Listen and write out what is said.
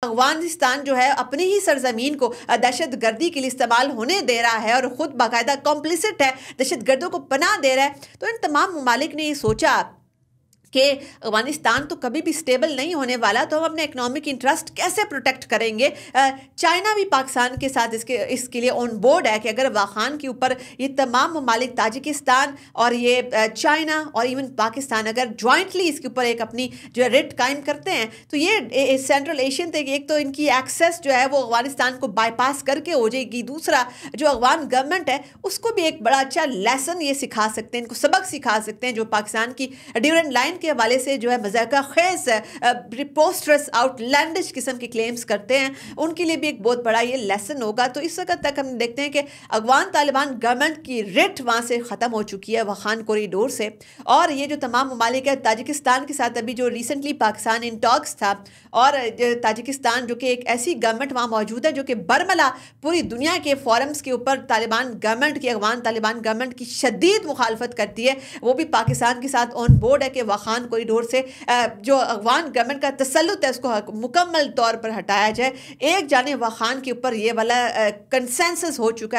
افغانستان جو ہے اپنی ہی سرزمین کو دہشت گردی کے لیے استعمال ہونے دے رہا ہے اور خود باقاعدہ کمپلیسٹ ہے، دہشت گردوں کو پناہ دے رہا ہے، تو ان تمام ممالک نے یہ سوچا کہ افغانستان تو کبھی بھی سٹیبل نہیں ہونے والا، تو ہم اپنے اکنامک انٹرسٹ کیسے پروٹیکٹ کریں گے۔ چائنا بھی پاکستان کے ساتھ اس کے لیے آن بورڈ ہے کہ اگر واخان کے اوپر یہ تمام ممالک تاجکستان اور یہ چائنا اور ایون پاکستان اگر جوائنٹلی اس کے اوپر ایک اپنی جو ہے ریٹ قائم کرتے ہیں، تو یہ سینٹرل ایشین تھے کہ ایک تو ان کی ایکسیس جو ہے وہ افغانستان کو بائی پاس کر کے ہو جائے گی، دوسرا جو افغان گورنمنٹ ہے اس کو بھی ایک بڑا اچھا لیسن یہ سکھا سکتے ہیں، ان کو سبق سکھا سکتے ہیں جو پاکستان کی ڈیورنٹ لائن کے حوالے سے جو ہے مذاکرہ خیز پریپوسٹرس آؤٹ لینڈش قسم کے کلیمز کرتے ہیں، ان کے لیے بھی ایک بہت بڑا یہ لیسن ہوگا۔ تو اس وقت تک ہم دیکھتے ہیں کہ افغان طالبان گورنمنٹ کی ریٹ وہاں سے ختم ہو چکی ہے واخان کوریڈور سے، اور یہ جو تمام ممالک ہے تاجکستان کے ساتھ ابھی جو ریسنٹلی پاکستان ان ٹاکس تھا، اور تاجکستان جو کہ ایک ایسی گورنمنٹ وہاں موجود ہے جو کہ برملا پوری دنیا کے فورمز کے اوپر طالبان گورنمنٹ کی افغان طالبان گورنمنٹ کی شدید مخالفت کرتی ہے، وہ بھی پاکستان کے ساتھ آن بورڈ ہے کہ واخان کوریڈور سے جو افغان گورنمنٹ کا تسلط ہے اس کو مکمل طور پر ہٹایا جائے۔ ایک جانب واخان کے اوپر یہ والا کنسنسس ہو چکا ہے۔